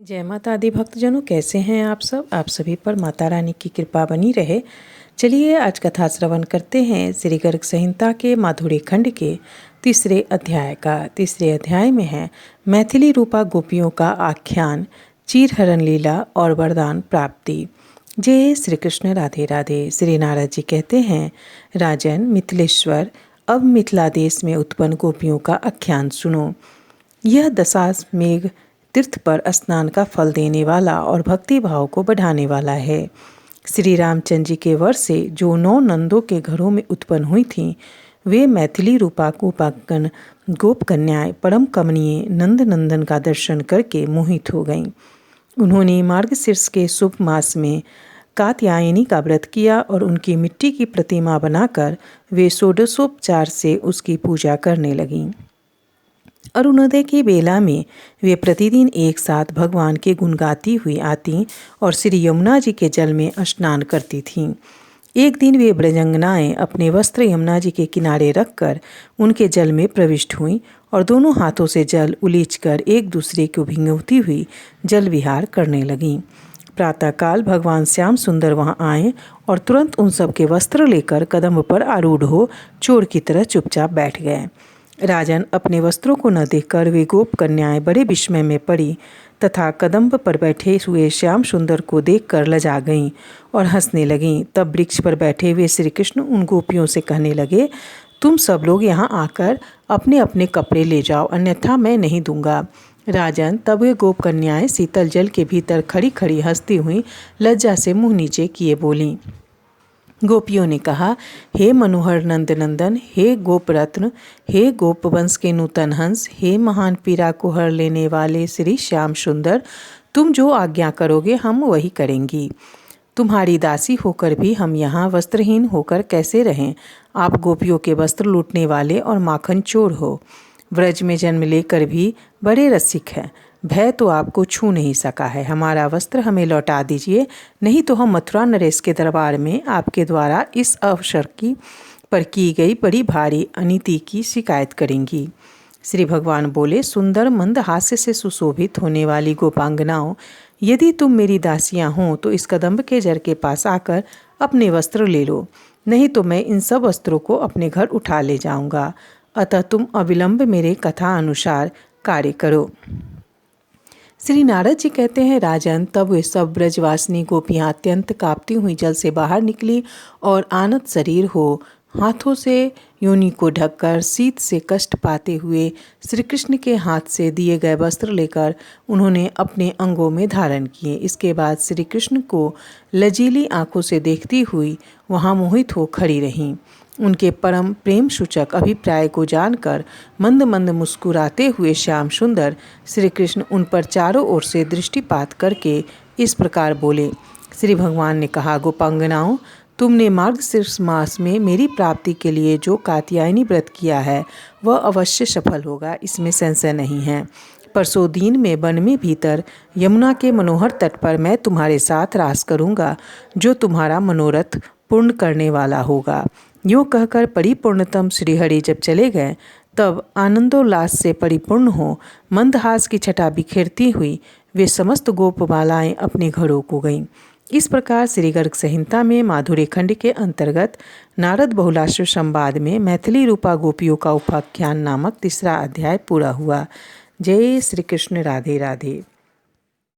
जय माता आदि भक्तजनों, कैसे हैं आप सब। आप सभी पर माता रानी की कृपा बनी रहे। चलिए आज कथा श्रवण करते हैं श्री गर्ग संहिता के माधुरी खंड के तीसरे अध्याय का। तीसरे अध्याय में है मैथिली रूपा गोपियों का आख्यान, चीरहरण लीला और वरदान प्राप्ति। जय श्री कृष्ण, राधे राधे। श्री नारद जी कहते हैं, राजन मिथिलेश्वर, अब मिथिला देश में उत्पन्न गोपियों का आख्यान सुनो। यह दशाश्वमेध तीर्थ पर स्नान का फल देने वाला और भक्ति भाव को बढ़ाने वाला है। श्री रामचंद्र जी के वर्ष से जो 9 नंदों के घरों में उत्पन्न हुई थीं, वे मैथिली रूपा गोप कन्याएं परम कमनीय नंद नंदन का दर्शन करके मोहित हो गईं। उन्होंने मार्गशीर्ष के शुभ मास में कात्यायनी का व्रत किया और उनकी मिट्टी की प्रतिमा बनाकर वे षोडशोपचार से उसकी पूजा करने लगीं। अरुणोदय की बेला में वे प्रतिदिन एक साथ भगवान के गुण गाती हुई आती और श्री यमुना जी के जल में स्नान करती थीं। एक दिन वे ब्रजंगनाएं अपने वस्त्र यमुना जी के किनारे रखकर उनके जल में प्रविष्ट हुईं और दोनों हाथों से जल उलीचकर एक दूसरे को भिंगोती हुई जल विहार करने लगीं। प्रातःकाल भगवान श्याम सुंदर वहां आए और तुरंत उन सब के वस्त्र लेकर कदम्ब पर आरूढ़ हो चोर की तरह चुपचाप बैठ गए। राजन, अपने वस्त्रों को न देखकर वे गोप कन्याएं बड़े विस्मय में पड़ी तथा कदम्ब पर बैठे हुए श्याम सुंदर को देखकर लजा गईं और हंसने लगीं। तब वृक्ष पर बैठे हुए श्री कृष्ण उन गोपियों से कहने लगे, तुम सब लोग यहाँ आकर अपने अपने कपड़े ले जाओ, अन्यथा मैं नहीं दूंगा। राजन, तब वे गोप कन्याएं शीतल जल के भीतर खड़ी खड़ी हंसती हुई लज्जा से मुँह नीचे किए बोलीं। गोपियों ने कहा, हे मनोहर नंद नंदन, हे गोप रत्न, हे गोप वंश के नूतन हंस, हे महान पीड़ा को हर लेने वाले श्री श्याम सुंदर, तुम जो आज्ञा करोगे हम वही करेंगी। तुम्हारी दासी होकर भी हम यहाँ वस्त्रहीन होकर कैसे रहें। आप गोपियों के वस्त्र लूटने वाले और माखन चोर हो। व्रज में जन्म लेकर भी बड़े रसिक हैं। भय तो आपको छू नहीं सका है। हमारा वस्त्र हमें लौटा दीजिए, नहीं तो हम मथुरा नरेश के दरबार में आपके द्वारा इस अवसर पर की गई बड़ी भारी अनीति की शिकायत करेंगी। श्री भगवान बोले, सुंदर मंद हास्य से सुशोभित होने वाली गोपांगनाओं, यदि तुम मेरी दासियां हो तो इस कदम्ब के जर के पास आकर अपने वस्त्र ले लो, नहीं तो मैं इन सब वस्त्रों को अपने घर उठा ले जाऊंगा। अतः तुम अविलंब मेरे कथा अनुसार कार्य करो। श्री नारद जी कहते हैं, राजन, तब वे सब ब्रजवासिनी गोपियाँ अत्यंत कांपती हुई जल से बाहर निकली और आनत शरीर हो हाथों से योनि को ढककर शीत से कष्ट पाते हुए श्री कृष्ण के हाथ से दिए गए वस्त्र लेकर उन्होंने अपने अंगों में धारण किए। इसके बाद श्री कृष्ण को लजीली आंखों से देखती हुई वहाँ मोहित हो खड़ी रहीं। उनके परम प्रेम सूचक अभिप्राय को जानकर मंद मंद मुस्कुराते हुए श्याम सुंदर श्री कृष्ण उन पर चारों ओर से दृष्टिपात करके इस प्रकार बोले। श्री भगवान ने कहा, गोपांगनाओं, तुमने मार्गशीर्ष मास में मेरी प्राप्ति के लिए जो कात्यायनी व्रत किया है वह अवश्य सफल होगा, इसमें संशय नहीं है। परसों दिन में वन में भीतर यमुना के मनोहर तट पर मैं तुम्हारे साथ रास करूँगा, जो तुम्हारा मनोरथ पूर्ण करने वाला होगा। यूँ कहकर परिपूर्णतम श्रीहरि जब चले गए, तब आनंदोल्लास से परिपूर्ण हो मंदहास की छटा बिखेरती हुई वे समस्त गोपबालाएं अपने घरों को गईं। इस प्रकार श्री गर्ग संहिता में माधुरी खंड के अंतर्गत नारद बहुलाश्व संवाद में मैथिली रूपा गोपियों का उपाख्यान नामक तीसरा अध्याय पूरा हुआ। जय श्री कृष्ण, राधे राधे।